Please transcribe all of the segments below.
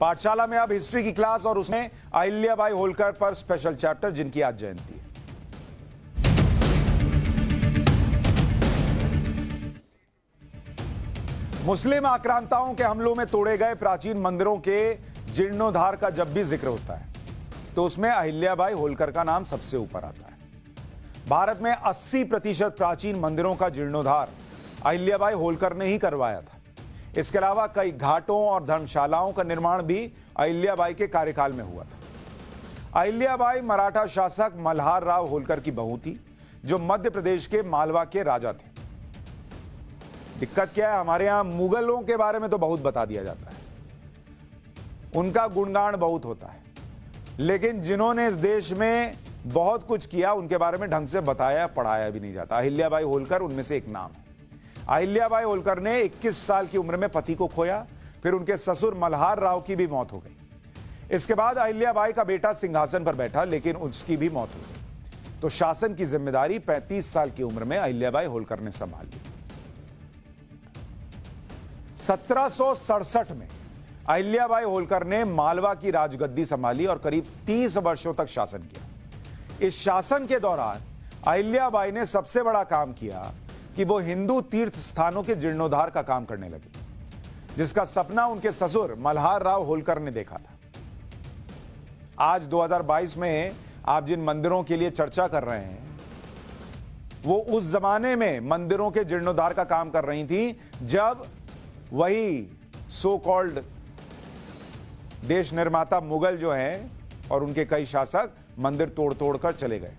पाठशाला में अब हिस्ट्री की क्लास और उसमें अहिल्याबाई होलकर पर स्पेशल चैप्टर, जिनकी आज जयंती है। मुस्लिम आक्रांताओं के हमलों में तोड़े गए प्राचीन मंदिरों के जीर्णोद्धार का जब भी जिक्र होता है तो उसमें अहिल्याबाई होलकर का नाम सबसे ऊपर आता है। भारत में 80% प्राचीन मंदिरों का जीर्णोद्धार अहिल्याबाई होलकर ने ही करवाया था। इसके अलावा कई घाटों और धर्मशालाओं का निर्माण भी अहिल्याबाई के कार्यकाल में हुआ था। अहिल्याबाई मराठा शासक मल्हार राव होलकर की बहू थी, जो मध्य प्रदेश के मालवा के राजा थे। दिक्कत क्या है, हमारे यहां मुगलों के बारे में तो बहुत बता दिया जाता है, उनका गुणगान बहुत होता है, लेकिन जिन्होंने इस देश में बहुत कुछ किया उनके बारे में ढंग से बताया पढ़ाया भी नहीं जाता। अहिल्याबाई होलकर उनमें से एक नाम है। अहिल्याबाई होलकर ने 21 साल की उम्र में पति को खोया, फिर उनके ससुर मल्हार राव की भी मौत हो गई। इसके बाद अहिल्याबाई का बेटा सिंहासन पर बैठा, लेकिन उसकी भी मौत हो गई, तो शासन की जिम्मेदारी 35 साल की उम्र में अहिल्याबाई होलकर ने संभाल ली। 1767 में अहिल्याबाई होलकर ने मालवा की राजगद्दी संभाली और करीब 30 वर्षों तक शासन किया। इस शासन के दौरान अहिल्याबाई ने सबसे बड़ा काम किया कि वो हिंदू तीर्थ स्थानों के जीर्णोद्धार का काम करने लगी, जिसका सपना उनके ससुर मल्हार राव होलकर ने देखा था। आज 2022 में आप जिन मंदिरों के लिए चर्चा कर रहे हैं, वो उस जमाने में मंदिरों के जीर्णोद्धार का काम कर रही थी, जब वही सो कॉल्ड देश निर्माता मुगल जो हैं और उनके कई शासक मंदिर तोड़ तोड़कर चले गए।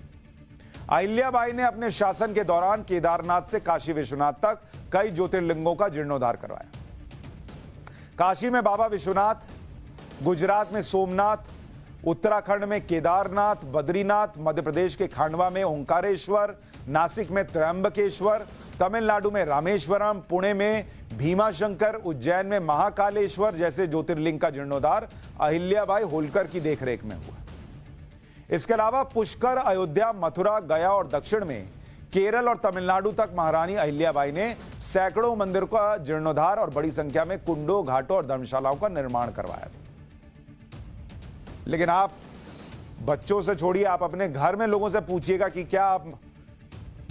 अहिल्याबाई ने अपने शासन के दौरान केदारनाथ से काशी विश्वनाथ तक कई ज्योतिर्लिंगों का जीर्णोद्धार करवाया। काशी में बाबा विश्वनाथ, गुजरात में सोमनाथ, उत्तराखंड में केदारनाथ, बद्रीनाथ, मध्य प्रदेश के खांडवा में ओंकारेश्वर, नासिक में त्र्यंबकेश्वर, तमिलनाडु में रामेश्वरम, पुणे में भीमाशंकर, उज्जैन में महाकालेश्वर जैसे ज्योतिर्लिंग का जीर्णोद्धार अहिल्याबाई होलकर की देखरेख में हुआ। इसके अलावा पुष्कर, अयोध्या, मथुरा, गया और दक्षिण में केरल और तमिलनाडु तक महारानी अहिल्याबाई ने सैकड़ों मंदिरों का जीर्णोद्धार और बड़ी संख्या में कुंडों, घाटों और धर्मशालाओं का निर्माण करवाया था। लेकिन आप बच्चों से छोड़िए, आप अपने घर में लोगों से पूछिएगा कि क्या आप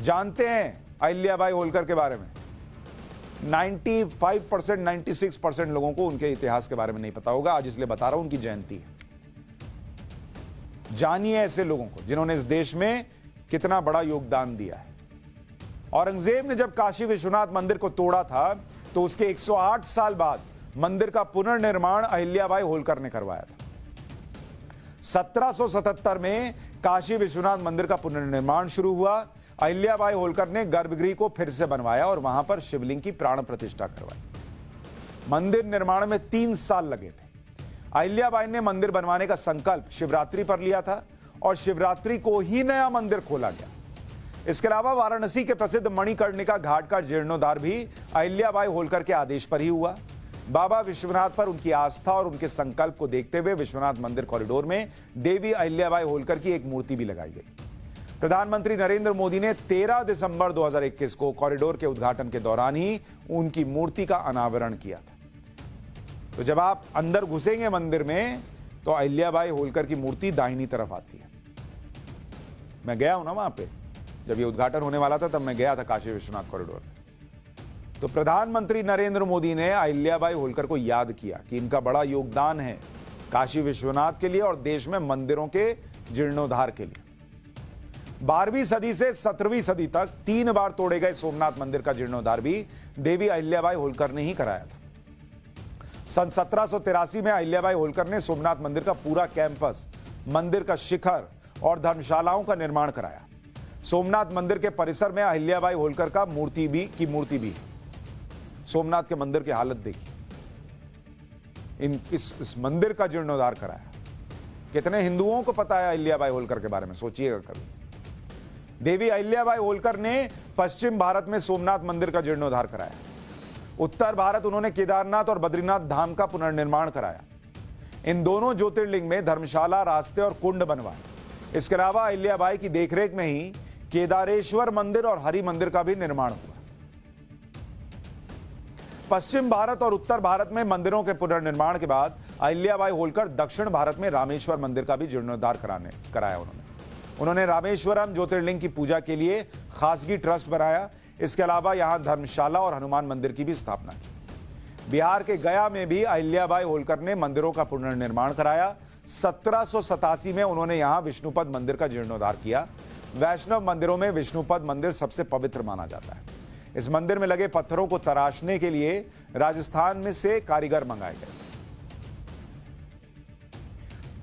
जानते हैं अहिल्याबाई होलकर के बारे में। 95%, 96% लोगों को उनके इतिहास के बारे में नहीं पता होगा। आज इसलिए बता रहा हूं, उनकी जयंती है। जानिए ऐसे लोगों को जिन्होंने इस देश में कितना बड़ा योगदान दिया है। औरंगजेब ने जब काशी विश्वनाथ मंदिर को तोड़ा था, तो उसके 108 साल बाद मंदिर का पुनर्निर्माण अहिल्याबाई होलकर ने करवाया था। 1777 में काशी विश्वनाथ मंदिर का पुनर्निर्माण शुरू हुआ। अहिल्याबाई होलकर ने गर्भगृह को फिर से बनवाया और वहां पर शिवलिंग की प्राण प्रतिष्ठा करवाई। मंदिर निर्माण में 3 साल लगे थे। अहिल्याबाई ने मंदिर बनवाने का संकल्प शिवरात्रि पर लिया था और शिवरात्रि को ही नया मंदिर खोला गया। इसके अलावा वाराणसी के प्रसिद्ध मणिकर्णिका घाट का जीर्णोद्धार भी अहिल्याबाई होलकर के आदेश पर ही हुआ। बाबा विश्वनाथ पर उनकी आस्था और उनके संकल्प को देखते हुए विश्वनाथ मंदिर कॉरिडोर में देवी अहिल्याबाई होलकर की एक मूर्ति भी लगाई गई। प्रधानमंत्री नरेंद्र मोदी ने 13 दिसंबर 2021 को कॉरिडोर के उद्घाटन के दौरान ही उनकी मूर्ति का अनावरण किया था। तो जब आप अंदर घुसेंगे मंदिर में, तो अहिल्याबाई होलकर की मूर्ति दाहिनी तरफ आती है। मैं गया हूं ना वहां पे, जब ये उद्घाटन होने वाला था तब मैं गया था काशी विश्वनाथ कॉरिडोर में। तो प्रधानमंत्री नरेंद्र मोदी ने अहिल्याबाई होलकर को याद किया कि इनका बड़ा योगदान है काशी विश्वनाथ के लिए और देश में मंदिरों के जीर्णोद्धार के लिए। 12वीं सदी से 17वीं सदी तक 3 बार तोड़े गए सोमनाथ मंदिर का जीर्णोद्धार भी देवी अहिल्याबाई होलकर ने ही कराया था। सन 1783 में अहिल्याबाई होलकर ने सोमनाथ मंदिर का पूरा कैंपस, मंदिर का शिखर और धर्मशालाओं का निर्माण कराया। सोमनाथ मंदिर के परिसर में अहिल्याबाई होलकर का मूर्ति भी है। सोमनाथ के मंदिर की हालत देखिए। इस मंदिर का जीर्णोद्धार कराया। कितने हिंदुओं को पता है अहिल्याबाई होलकर के बारे में, सोचिएगा कभी। देवी अहिल्याबाई होलकर ने पश्चिम भारत में सोमनाथ मंदिर का जीर्णोद्धार कराया। उत्तर भारत उन्होंने केदारनाथ और बद्रीनाथ धाम का पुनर्निर्माण कराया। इन दोनों ज्योतिर्लिंग में धर्मशाला, रास्ते और कुंड बनवाए। इसके अलावा अहिल्याबाई की देखरेख में ही केदारेश्वर मंदिर और हरि मंदिर का भी निर्माण हुआ। पश्चिम भारत और उत्तर भारत में मंदिरों के पुनर्निर्माण के बाद अहिल्याबाई होलकर दक्षिण भारत में रामेश्वर मंदिर का भी जीर्णोद्धार कराया उन्होंने रामेश्वरम ज्योतिर्लिंग की पूजा के लिए खासगी ट्रस्ट बनाया। इसके अलावा यहां धर्मशाला और हनुमान मंदिर की भी स्थापना की। बिहार के गया में भी अहिल्याबाई होलकर ने मंदिरों का पुनर्निर्माण कराया। 1787 में उन्होंने यहां विष्णुपद मंदिर का जीर्णोद्धार किया। वैष्णव मंदिरों में विष्णुपद मंदिर सबसे पवित्र माना जाता है। इस मंदिर में लगे पत्थरों को तराशने के लिए राजस्थान में से कारीगर मंगाए गए।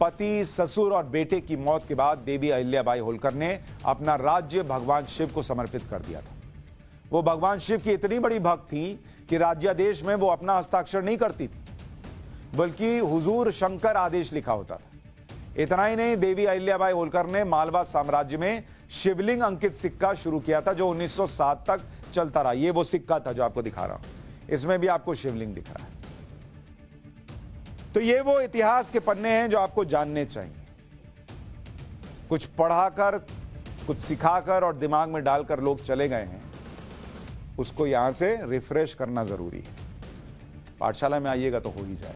पति, ससुर और बेटे की मौत के बाद देवी अहिल्याबाई होलकर ने अपना राज्य भगवान शिव को समर्पित कर दिया था। वो भगवान शिव की इतनी बड़ी भक्त थी कि राज्यादेश में वो अपना हस्ताक्षर नहीं करती थी, बल्कि हुजूर शंकर आदेश लिखा होता था। इतना ही नहीं, देवी अहिल्याबाई होलकर ने मालवा साम्राज्य में शिवलिंग अंकित सिक्का शुरू किया था, जो 1907 तक चलता रहा। ये वो सिक्का था जो आपको दिखा रहा हूं, इसमें भी आपको शिवलिंग दिख रहा है। तो ये वो इतिहास के पन्ने हैं जो आपको जानने चाहिए। कुछ पढ़ाकर, कुछ सिखाकर और दिमाग में डालकर लोग चले गए हैं, उसको यहां से रिफ्रेश करना जरूरी है। पाठशाला में आइएगा तो हो ही जाए।